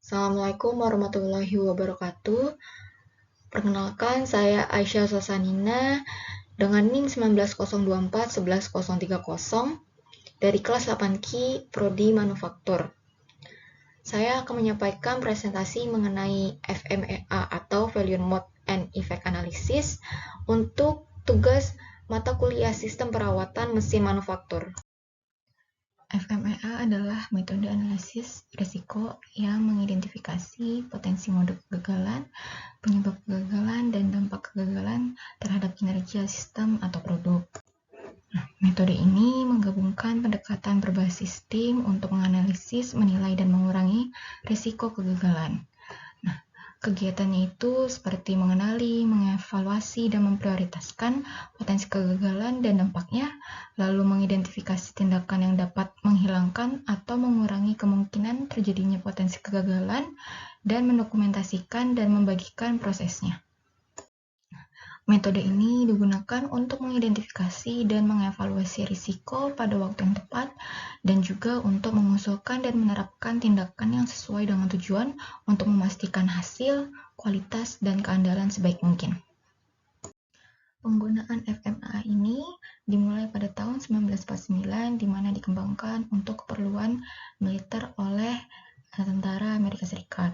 Assalamualaikum warahmatullahi wabarakatuh. Perkenalkan, saya Aisyah Sasanina dengan NIM 19.024.11.030 dari kelas 8Q Prodi Manufaktur. Saya akan menyampaikan presentasi mengenai FMEA atau Failure Mode and Effect Analysis untuk tugas mata kuliah Sistem Perawatan Mesin Manufaktur. FMEA adalah metode analisis risiko yang mengidentifikasi potensi mode kegagalan, penyebab kegagalan, dan dampak kegagalan terhadap kinerja sistem atau produk. Metode ini menggabungkan pendekatan berbasis tim untuk menganalisis, menilai, dan mengurangi risiko kegagalan. Kegiatannya itu seperti mengenali, mengevaluasi, dan memprioritaskan potensi kegagalan dan dampaknya, lalu mengidentifikasi tindakan yang dapat menghilangkan atau mengurangi kemungkinan terjadinya potensi kegagalan, dan mendokumentasikan dan membagikan prosesnya. Metode ini digunakan untuk mengidentifikasi dan mengevaluasi risiko pada waktu yang tepat, dan juga untuk mengusulkan dan menerapkan tindakan yang sesuai dengan tujuan untuk memastikan hasil, kualitas, dan keandalan sebaik mungkin. Penggunaan FMEA ini dimulai pada tahun 1949, di mana dikembangkan untuk keperluan militer oleh tentara Amerika Serikat.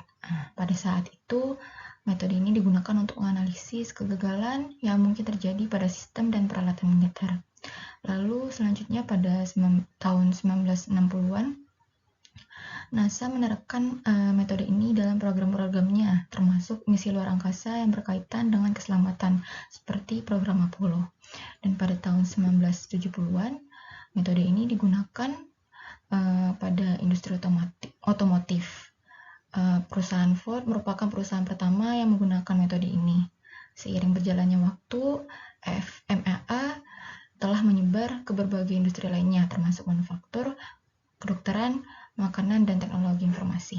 Pada saat itu, metode ini digunakan untuk menganalisis kegagalan yang mungkin terjadi pada sistem dan peralatan militer. Lalu selanjutnya pada tahun 1960-an, NASA menerapkan metode ini dalam program-programnya, termasuk misi luar angkasa yang berkaitan dengan keselamatan, seperti program Apollo. Dan pada tahun 1970-an, metode ini digunakan pada industri otomotif. Perusahaan Ford merupakan perusahaan pertama yang menggunakan metode ini. Seiring berjalannya waktu, FMEA telah menyebar ke berbagai industri lainnya, termasuk manufaktur, kedokteran, makanan, dan teknologi informasi.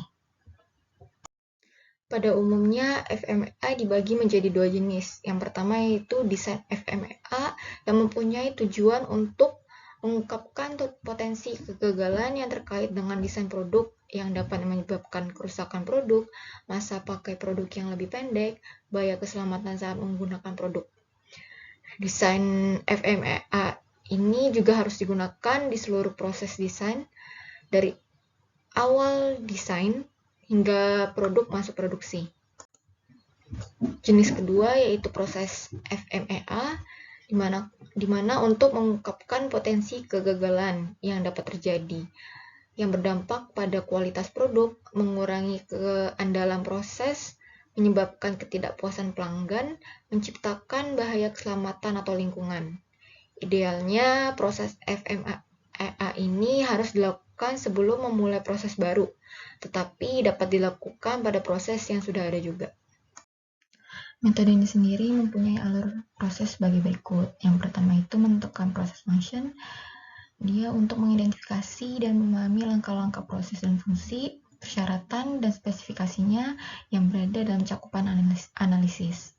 Pada umumnya, FMEA dibagi menjadi dua jenis. Yang pertama yaitu desain FMEA yang mempunyai tujuan untuk mengungkapkan potensi kegagalan yang terkait dengan desain produk yang dapat menyebabkan kerusakan produk, masa pakai produk yang lebih pendek, bahaya keselamatan saat menggunakan produk. Desain FMEA ini juga harus digunakan di seluruh proses desain, dari awal desain hingga produk masuk produksi. Jenis kedua yaitu proses FMEA, di mana untuk mengungkapkan potensi kegagalan yang dapat terjadi, yang berdampak pada kualitas produk, mengurangi keandalan proses, menyebabkan ketidakpuasan pelanggan, menciptakan bahaya keselamatan atau lingkungan. Idealnya, proses FMEA ini harus dilakukan sebelum memulai proses baru, tetapi dapat dilakukan pada proses yang sudah ada juga. Metode ini sendiri mempunyai alur proses sebagai berikut. Yang pertama itu menentukan proses function. Dia untuk mengidentifikasi dan memahami langkah-langkah proses dan fungsi, persyaratan, dan spesifikasinya yang berada dalam cakupan analisis.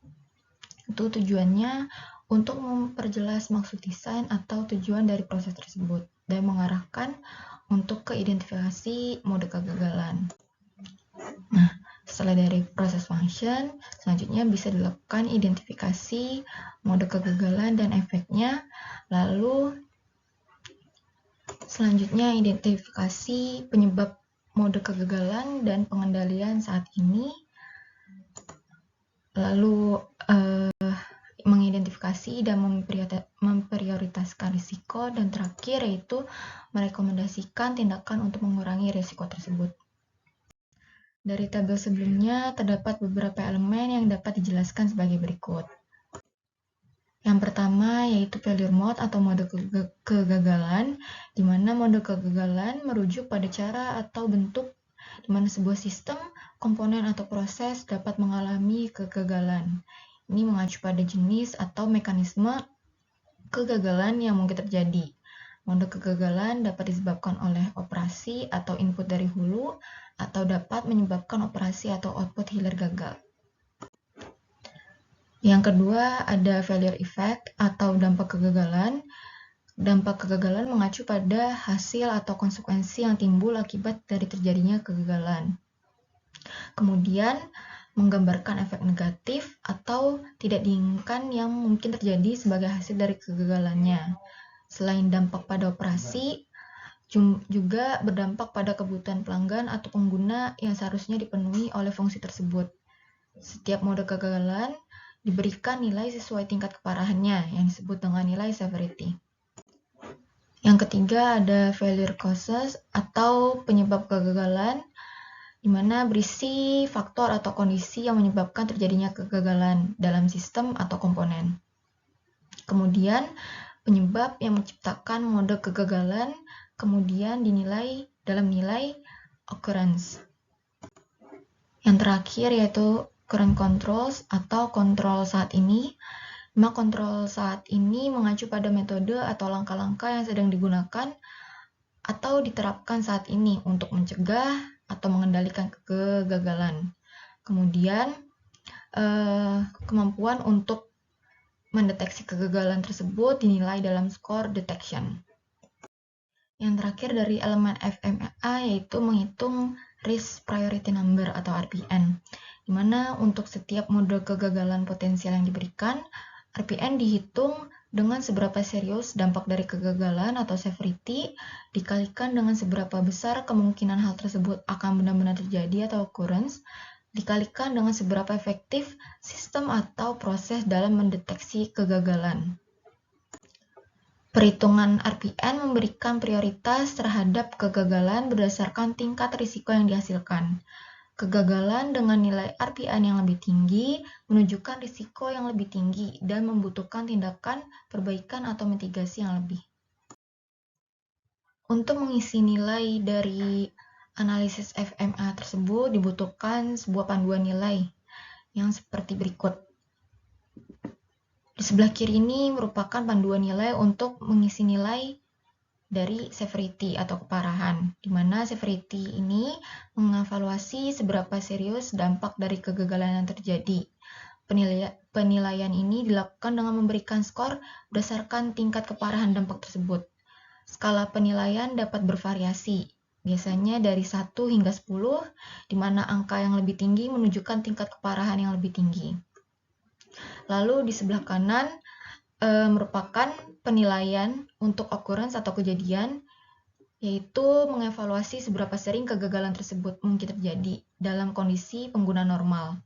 Itu tujuannya untuk memperjelas maksud desain atau tujuan dari proses tersebut, dan mengarahkan untuk ke identifikasi mode kegagalan. Setelah dari proses function, selanjutnya bisa dilakukan identifikasi mode kegagalan dan efeknya, lalu selanjutnya identifikasi penyebab mode kegagalan dan pengendalian saat ini, lalu mengidentifikasi dan memprioritaskan risiko, dan terakhir yaitu merekomendasikan tindakan untuk mengurangi risiko tersebut. Dari tabel sebelumnya terdapat beberapa elemen yang dapat dijelaskan sebagai berikut. Yang pertama yaitu failure mode atau mode kegagalan, di mana mode kegagalan merujuk pada cara atau bentuk di mana sebuah sistem, komponen, atau proses dapat mengalami kegagalan. Ini mengacu pada jenis atau mekanisme kegagalan yang mungkin terjadi. Mode kegagalan dapat disebabkan oleh operasi atau input dari hulu, atau dapat menyebabkan operasi atau output hilir gagal. Yang kedua ada failure effect atau dampak kegagalan. Dampak kegagalan mengacu pada hasil atau konsekuensi yang timbul akibat dari terjadinya kegagalan. Kemudian, menggambarkan efek negatif atau tidak diinginkan yang mungkin terjadi sebagai hasil dari kegagalannya. Selain dampak pada operasi, juga berdampak pada kebutuhan pelanggan atau pengguna yang seharusnya dipenuhi oleh fungsi tersebut. Setiap mode kegagalan diberikan nilai sesuai tingkat keparahannya yang disebut dengan nilai severity. Yang ketiga ada failure causes atau penyebab kegagalan, di mana berisi faktor atau kondisi yang menyebabkan terjadinya kegagalan dalam sistem atau komponen. Kemudian, penyebab yang menciptakan mode kegagalan kemudian dinilai dalam nilai occurrence. Yang terakhir yaitu current controls atau kontrol saat ini. Kontrol saat ini mengacu pada metode atau langkah-langkah yang sedang digunakan atau diterapkan saat ini untuk mencegah atau mengendalikan kegagalan. Kemudian, kemampuan untuk mendeteksi kegagalan tersebut dinilai dalam score detection. Yang terakhir dari elemen FMEA yaitu menghitung risk priority number atau RPN, di mana untuk setiap mode kegagalan potensial yang diberikan, RPN dihitung dengan seberapa serius dampak dari kegagalan atau severity dikalikan dengan seberapa besar kemungkinan hal tersebut akan benar-benar terjadi atau occurrence, dikalikan dengan seberapa efektif sistem atau proses dalam mendeteksi kegagalan. Perhitungan RPN memberikan prioritas terhadap kegagalan berdasarkan tingkat risiko yang dihasilkan. Kegagalan dengan nilai RPN yang lebih tinggi menunjukkan risiko yang lebih tinggi dan membutuhkan tindakan perbaikan atau mitigasi yang lebih. Untuk mengisi nilai dari analisis FMA tersebut dibutuhkan sebuah panduan nilai yang seperti berikut. Di sebelah kiri ini merupakan panduan nilai untuk mengisi nilai dari severity atau keparahan, di mana severity ini mengevaluasi seberapa serius dampak dari kegagalan yang terjadi. Penilaian ini dilakukan dengan memberikan skor berdasarkan tingkat keparahan dampak tersebut. Skala penilaian dapat bervariasi, biasanya dari 1 hingga 10, di mana angka yang lebih tinggi menunjukkan tingkat keparahan yang lebih tinggi. Lalu di sebelah kanan merupakan penilaian untuk occurrence atau kejadian, yaitu mengevaluasi seberapa sering kegagalan tersebut mungkin terjadi dalam kondisi pengguna normal.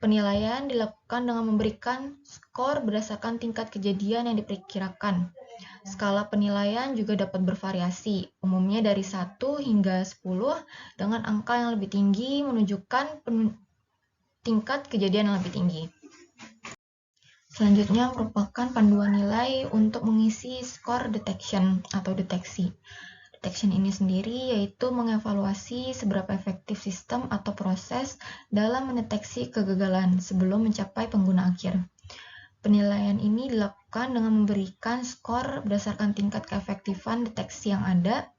Penilaian dilakukan dengan memberikan skor berdasarkan tingkat kejadian yang diperkirakan. Skala penilaian juga dapat bervariasi, umumnya dari 1 hingga 10, dengan angka yang lebih tinggi menunjukkan tingkat kejadian yang lebih tinggi. Selanjutnya merupakan panduan nilai untuk mengisi score detection atau deteksi. Detection ini sendiri yaitu mengevaluasi seberapa efektif sistem atau proses dalam mendeteksi kegagalan sebelum mencapai pengguna akhir. Penilaian ini dilakukan dengan memberikan skor berdasarkan tingkat keefektifan deteksi yang ada.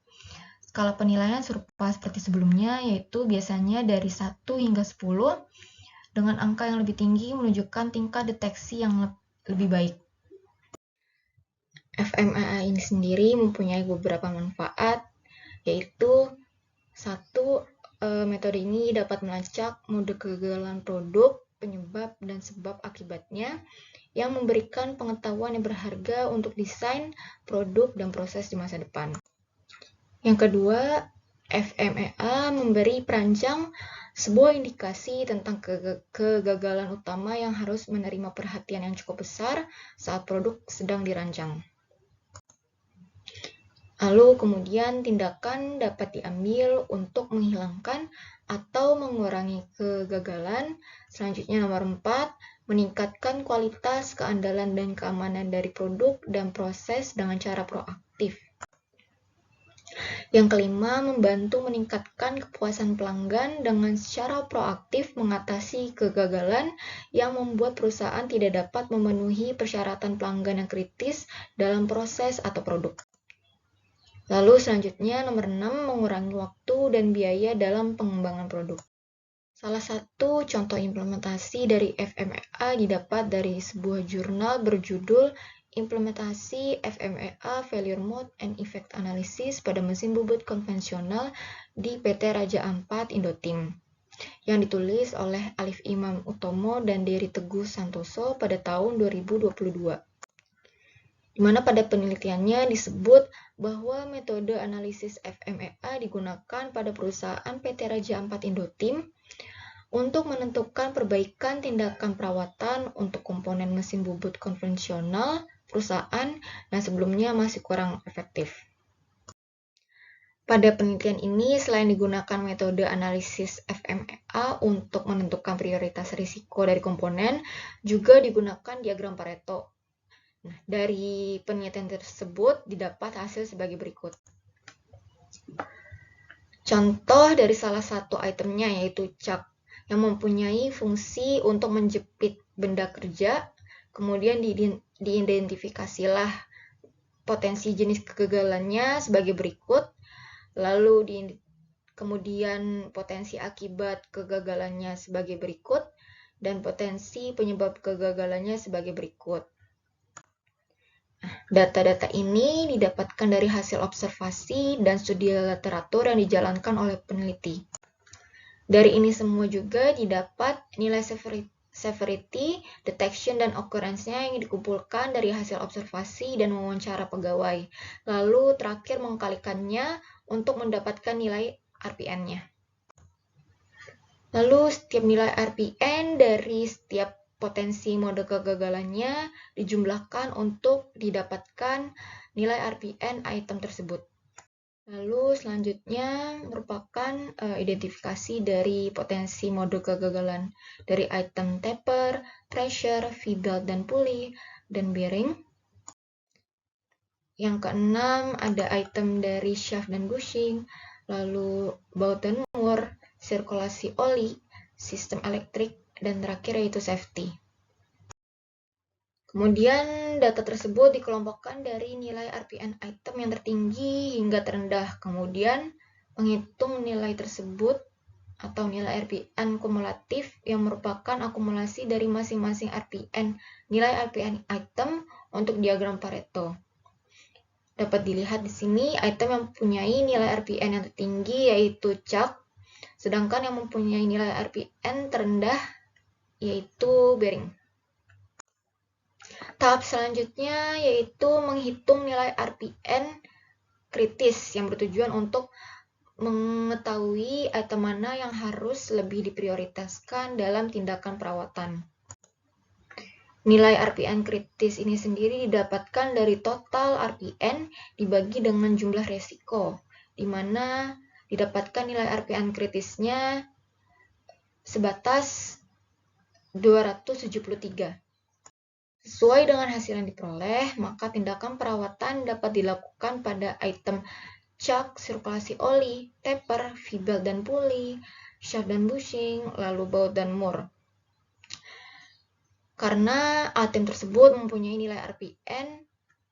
Skala penilaian serupa seperti sebelumnya, yaitu biasanya dari 1 hingga 10, dengan angka yang lebih tinggi menunjukkan tingkat deteksi yang lebih baik. FMEA ini sendiri mempunyai beberapa manfaat, yaitu 1. Metode ini dapat melacak mode kegagalan produk, penyebab dan sebab akibatnya, yang memberikan pengetahuan yang berharga untuk desain produk dan proses di masa depan. Yang kedua, FMEA memberi perancang sebuah indikasi tentang kegagalan utama yang harus menerima perhatian yang cukup besar saat produk sedang dirancang. Lalu kemudian tindakan dapat diambil untuk menghilangkan atau mengurangi kegagalan. Selanjutnya nomor 4, meningkatkan kualitas, keandalan, dan keamanan dari produk dan proses dengan cara proaktif. Yang kelima, membantu meningkatkan kepuasan pelanggan dengan secara proaktif mengatasi kegagalan yang membuat perusahaan tidak dapat memenuhi persyaratan pelanggan yang kritis dalam proses atau produk. Lalu selanjutnya nomor 6, mengurangi waktu dan biaya dalam pengembangan produk. Salah satu contoh implementasi dari FMEA didapat dari sebuah jurnal berjudul Implementasi FMEA Failure Mode and Effect Analysis pada mesin bubut konvensional di PT Raja Ampat Indotim. yang ditulis oleh Alif Imam Utomo dan Dery Teguh Santoso pada tahun 2022. Di mana pada penelitiannya disebut bahwa metode analisis FMEA digunakan pada perusahaan PT Raja Ampat Indotim untuk menentukan perbaikan tindakan perawatan untuk komponen mesin bubut konvensional perusahaan yang sebelumnya masih kurang efektif. Pada penelitian ini, selain digunakan metode analisis FMEA untuk menentukan prioritas risiko dari komponen, juga digunakan diagram Pareto. Nah, dari penelitian tersebut didapat hasil sebagai berikut. Contoh dari salah satu itemnya yaitu cak yang mempunyai fungsi untuk menjepit benda kerja, kemudian diidentifikasilah potensi jenis kegagalannya sebagai berikut, lalu kemudian potensi akibat kegagalannya sebagai berikut, dan potensi penyebab kegagalannya sebagai berikut. Data-data ini didapatkan dari hasil observasi dan studi literatur yang dijalankan oleh peneliti. Dari ini semua juga didapat nilai severity, detection, dan occurrence-nya yang dikumpulkan dari hasil observasi dan wawancara pegawai. Lalu terakhir mengkalikannya untuk mendapatkan nilai RPN-nya. Lalu setiap nilai RPN dari setiap potensi mode kegagalannya dijumlahkan untuk didapatkan nilai RPN item tersebut. Lalu selanjutnya merupakan identifikasi dari potensi mode kegagalan dari item taper, pressure, V-belt, dan pulley, dan bearing. Yang keenam ada item dari shaft dan bushing, lalu baut dan mur, sirkulasi oli, sistem elektrik, dan terakhir yaitu safety. Kemudian data tersebut dikelompokkan dari nilai RPN item yang tertinggi hingga terendah. Kemudian menghitung nilai tersebut atau nilai RPN kumulatif yang merupakan akumulasi dari masing-masing nilai RPN item untuk diagram Pareto. Dapat dilihat di sini item yang mempunyai nilai RPN yang tertinggi yaitu cak, sedangkan yang mempunyai nilai RPN terendah yaitu bearing. Tahap selanjutnya yaitu menghitung nilai RPN kritis yang bertujuan untuk mengetahui item mana yang harus lebih diprioritaskan dalam tindakan perawatan. Nilai RPN kritis ini sendiri didapatkan dari total RPN dibagi dengan jumlah resiko, di mana didapatkan nilai RPN kritisnya sebatas 273. Sesuai dengan hasil yang diperoleh, maka tindakan perawatan dapat dilakukan pada item cak, sirkulasi oli, taper, V-belt dan pulley, shaft dan bushing, lalu baut dan mur. Karena item tersebut mempunyai nilai RPN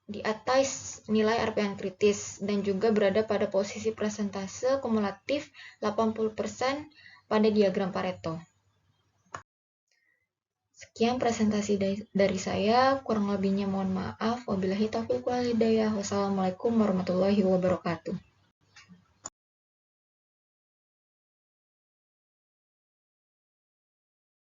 di atas nilai RPN kritis dan juga berada pada posisi persentase kumulatif 80% pada diagram Pareto. Sekian presentasi dari saya, kurang lebihnya mohon maaf. Wabillahi taufiq wal hidayah. Wassalamualaikum warahmatullahi wabarakatuh.